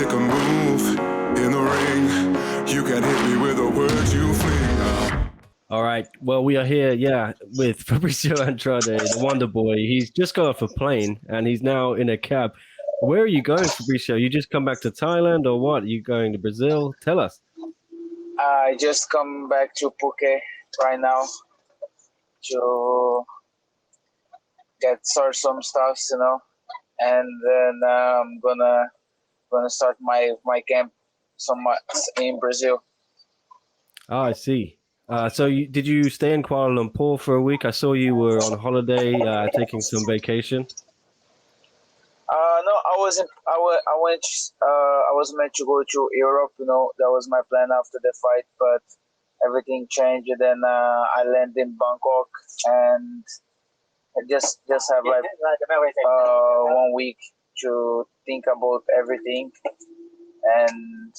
Pick a move in the ring. You can hit me with a word you fling. All right. Well, we are here, with Fabricio Andrade, the Wonder Boy. He's just got off a plane and he's now in a cab. Where are you going, Fabricio? You just come back to Thailand or what? Are you going to Brazil? Tell us. I just come back to Phuket right now to sort some stuff, and then I'm gonna start my camp in Brazil. Ah, I see. Did you stay in Kuala Lumpur for a week? I saw you were on holiday, taking some vacation. No, I wasn't. I went. I was meant to go to Europe. That was my plan after the fight, but everything changed. And then I landed in Bangkok, and I just have like 1 week to think about everything and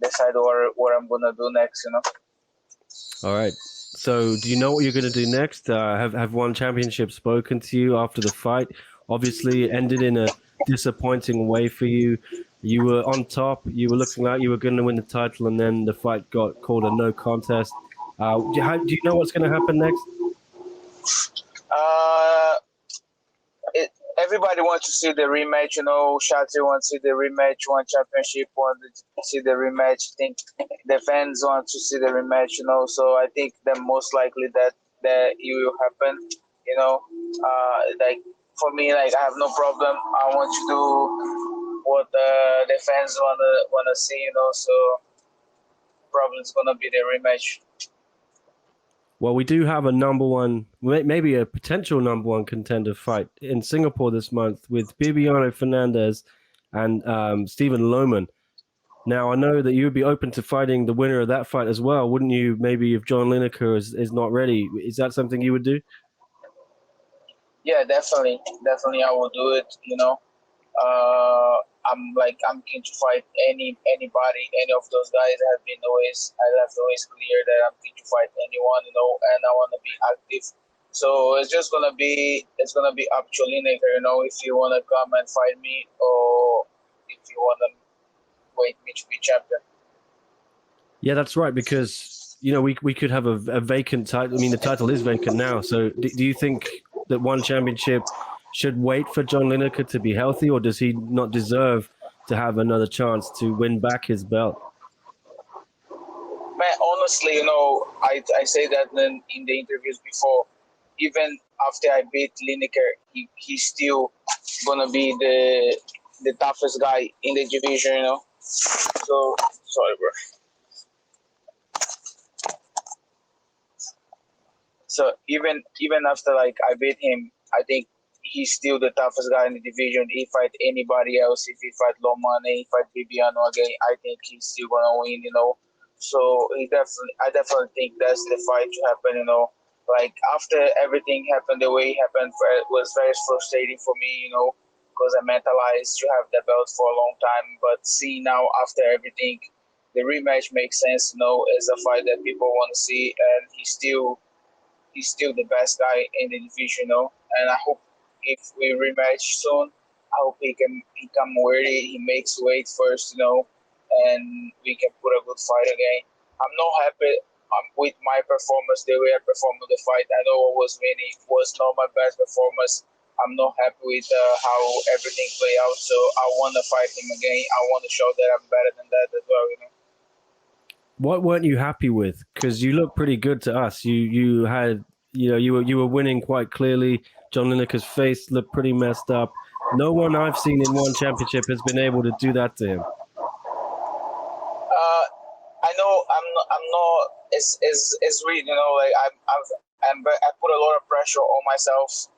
decide what I'm gonna do next. All right. So, do you know what you're going to do next? Have One Championship spoken to you after the fight? Obviously, it ended in a disappointing way for you. You were on top. You were looking like you were going to win the title, and then the fight got called a no contest. Do you know what's going to happen next? Everybody wants to see the rematch. Shatri wants to see the rematch. One Championship wants to see the rematch. I think the fans want to see the rematch. So I think that most likely that it will happen. Like for me, like I have no problem. I want to do what the fans wanna see. So probably it's gonna be the rematch. Well, we do have a number one, maybe a potential number one contender fight in Singapore this month with Bibiano Fernandez and Stephen Lohman. Now, I know that you would be open to fighting the winner of that fight as well, wouldn't you? Maybe if John Lineker is not ready. Is that something you would do? Yeah, definitely. Definitely, I will do it. I'm keen to fight anybody, any of those guys. I left always clear that I'm keen to fight anyone, and I want to be active. So it's gonna be up to Lineker, if you wanna come and fight me or if you wanna wait me to be champion. Yeah, that's right, because we could have a vacant title. I mean, the title is vacant now. So do you think that One Championship should wait for John Lineker to be healthy, or does he not deserve to have another chance to win back his belt? Man, honestly, I say that in the interviews before. Even after I beat Lineker, he's still gonna be the toughest guy in the division, So sorry, bro. So even after like I beat him, I think he's still the toughest guy in the division. He fight anybody else, if he fight Lomane, he fight Bibiano again, I think he's still gonna win, So I definitely think that's the fight to happen, Like after everything happened the way it happened, it was very frustrating for me, because I mentalized to have the belt for a long time. But see now after everything, the rematch makes sense, as a fight that people want to see, and he's still the best guy in the division, And I hope if we rematch soon, I hope he come worthy. He makes weight first, and we can put a good fight again. I'm not happy with my performance, the way I performed in the fight. I know it was not my best performance. I'm not happy with how everything played out. So I want to fight him again. I want to show that I'm better than that as well, What weren't you happy with? Because you look pretty good to us. You had you were winning quite clearly. John Lineker's face looked pretty messed up. No one I've seen in One Championship has been able to do that to him. I know I'm not as real, like I put a lot of pressure on myself,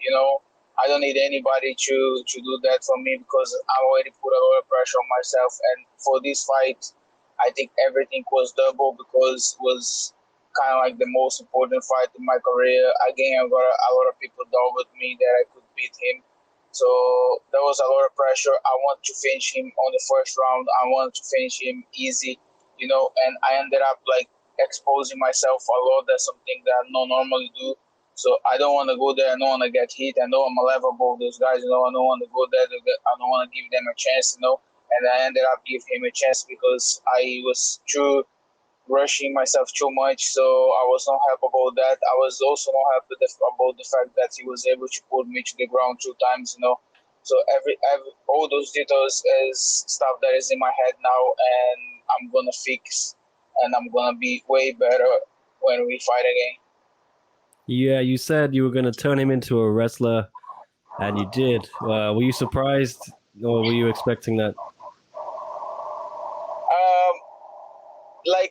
I don't need anybody to do that for me because I already put a lot of pressure on myself. And for this fight, I think everything was double because it was kind of like the most important fight in my career. Again, I got a lot of people doubted me that I could beat him. So there was a lot of pressure. I wanted to finish him on the first round. I wanted to finish him easy, and I ended up like exposing myself a lot. That's something that I don't normally do. So I don't want to go there. I don't want to get hit. I know I'm a level above those guys. I don't want to go there. I don't want to give them a chance. and I ended up giving him a chance because I was rushing myself too much, so I was not happy about that. I was also not happy about the fact that he was able to put me to the ground 2 times, So every all those details is stuff that is in my head now, and I'm gonna fix, and I'm gonna be way better when we fight again. Yeah, you said you were going to turn him into a wrestler, and you did. Were you surprised, or were you expecting that? Um, I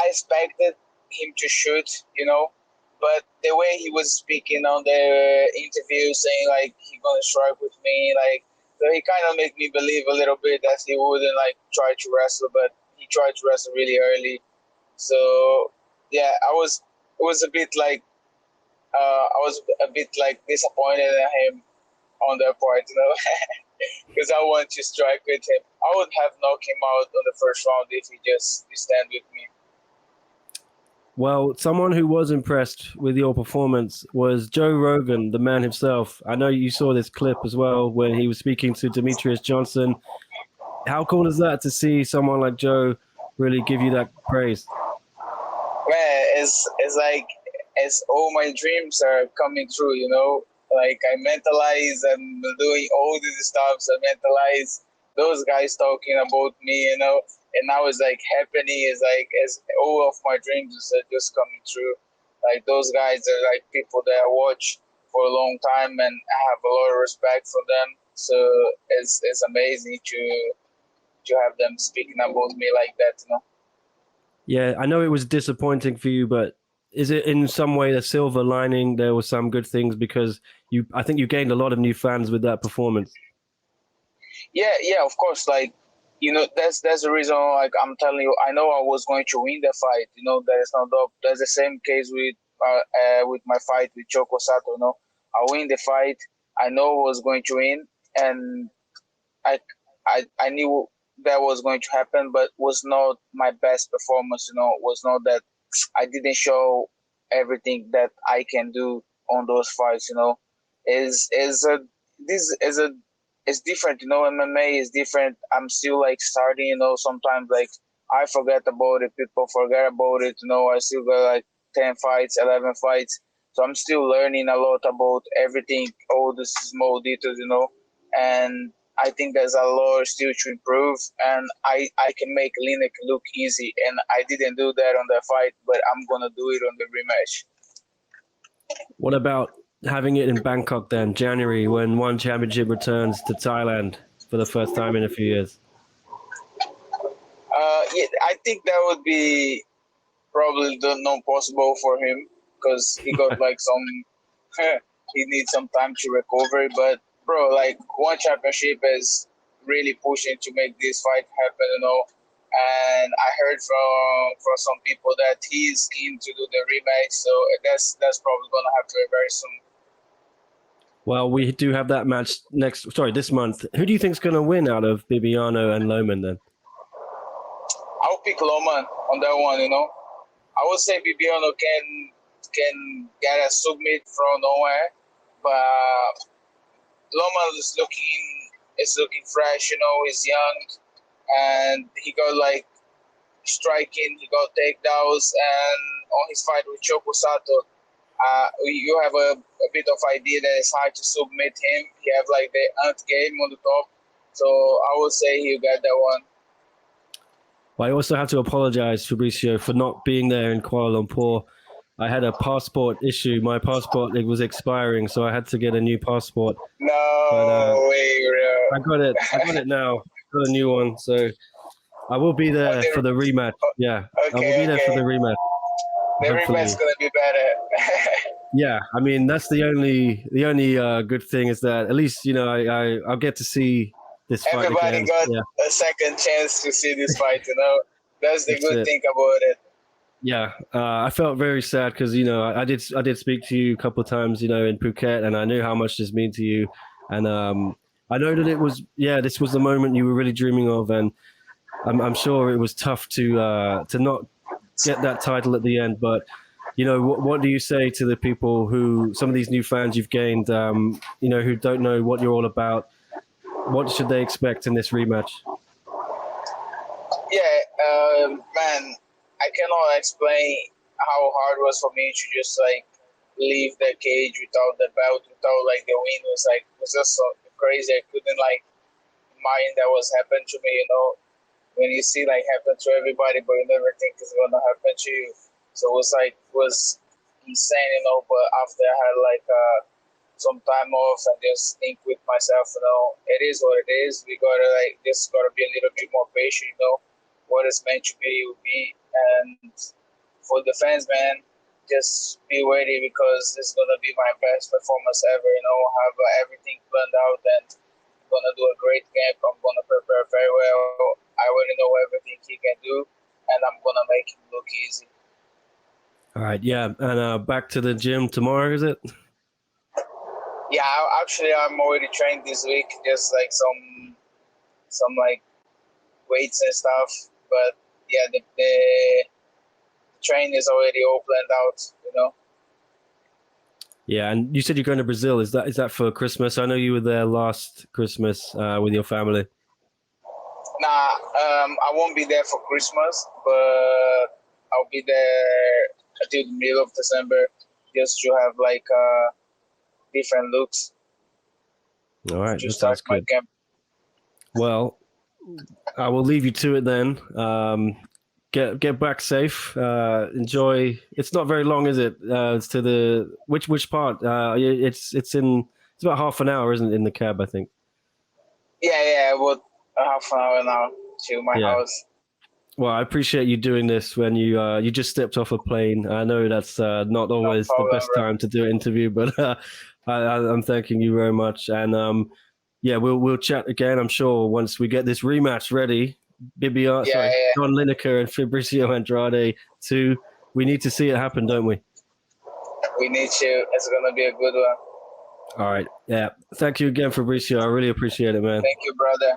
expected him to shoot, but the way he was speaking on the interview, saying like he gonna strike with me, like so he kind of made me believe a little bit that he wouldn't like try to wrestle, but he tried to wrestle really early. So yeah, it was a bit like I was a bit like disappointed in him on that part, because I want to strike with him. I would have knocked him out on the first round if he just stand with me. Well, someone who was impressed with your performance was Joe Rogan, the man himself. I know you saw this clip as well when he was speaking to Demetrius Johnson. How cool is that to see someone like Joe really give you that praise? Man, it's like as all my dreams are coming true, Like I mentalize and doing all these stuff. I mentalize those guys talking about me, and now it's like happening. It's like as all of my dreams are just coming true. Like those guys are like people that I watch for a long time, and I have a lot of respect for them. So it's amazing to have them speaking about me like that. Yeah, I know it was disappointing for you, but is it in some way a silver lining? There were some good things because I think you gained a lot of new fans with that performance. Yeah, of course. Like, that's the reason. Like, I'm telling you, I know I was going to win the fight. There is no doubt. That's the same case with my fight with Choco Sato. I win the fight. I know I was going to win, and I knew that was going to happen, but was not my best performance. Was not that I didn't show everything that I can do on those fights. Is a this is a it's different. MMA is different. I'm still like starting. Sometimes like I forget about it. People forget about it. I still got like 10 fights, 11 fights. So I'm still learning a lot about everything, all the small details. And I think there's a lot still to improve, and I can make Lineker look easy, and I didn't do that on the fight, but I'm gonna do it on the rematch. What about having it in Bangkok then, January, when One Championship returns to Thailand for the first time in a few years? Yeah, I think that would be probably not possible for him because he got like he needs some time to recover, but bro, like One Championship is really pushing to make this fight happen, And I heard from some people that he's keen to do the rematch, so that's probably gonna happen very soon. Well, we do have that match this month. Who do you think's going to win out of Bibiano and Lohman then? I'll pick Lohman on that one. I would say Bibiano can get a submit from nowhere, but Lohman is looking fresh. He's young, and he got like striking. He got takedowns, and on his fight with Choco Sato, you have a bit of idea that it's hard to submit him. He have like the ant game on the top, so I would say he'll get that one. Well, I also have to apologize, Fabricio, for not being there in Kuala Lumpur. I had a passport issue. My passport was expiring, so I had to get a new passport. No way, bro. I got it now. Got a new one, so I will be there for the rematch. Yeah, okay, I will be there for the rematch. The rematch is gonna be better. Yeah, I mean that's the only good thing is that at least I'll get to see this fight Everybody again. got a second chance to see this fight. That's the good thing about it. Yeah, I felt very sad because I did speak to you a couple of times in Phuket, and I knew how much this meant to you, and I know that this was the moment you were really dreaming of, and I'm sure it was tough to not get that title at the end, but. What do you say to the people some of these new fans you've gained, who don't know what you're all about? What should they expect in this rematch? Yeah, man, I cannot explain how hard it was for me to just like leave the cage without the belt, without like the win. It was just so crazy. I couldn't like mind that was happened to me. You know, when you see like happen to everybody, but you never think it's gonna happen to you. So it was insane. You know, but after I had like some time off and just think with myself, you know, it is what it is. We gotta like just gotta be a little bit more patient, you know. What is meant to be will be, and for the fans, man, just be ready because this is gonna be my best performance ever. You know, have everything planned out and I'm gonna do a great camp. I'm gonna prepare very well. I already know everything he can do, and I'm gonna make him look easy. All right, yeah, and back to the gym tomorrow, is it? Yeah, actually, I'm already trained this week. Just like some like weights and stuff. But yeah, the train is already all planned out. You know. Yeah, and you said you're going to Brazil. Is that for Christmas? I know you were there last Christmas with your family. Nah, I won't be there for Christmas, but I'll be there until the middle of December, just to have like different looks All right, to that start sounds my good. camp. Well, I will leave you to it then. Get back safe. Enjoy. It's not very long, is it? It's to the which part? It's about half an hour, isn't it, in the cab? I think. Yeah, about half an hour now to my Yeah. house. Well, I appreciate you doing this when you just stepped off a plane. I know that's not always the problem, best bro. time to do an interview, but I'm thanking you very much. And yeah, we'll chat again. I'm sure once we get this rematch ready. Yeah. John Lineker and Fabricio Andrade too. We need to see it happen, don't we? We need to. It's gonna be a good one. All right. Yeah. Thank you again, Fabricio. I really appreciate it, man. Thank you, brother.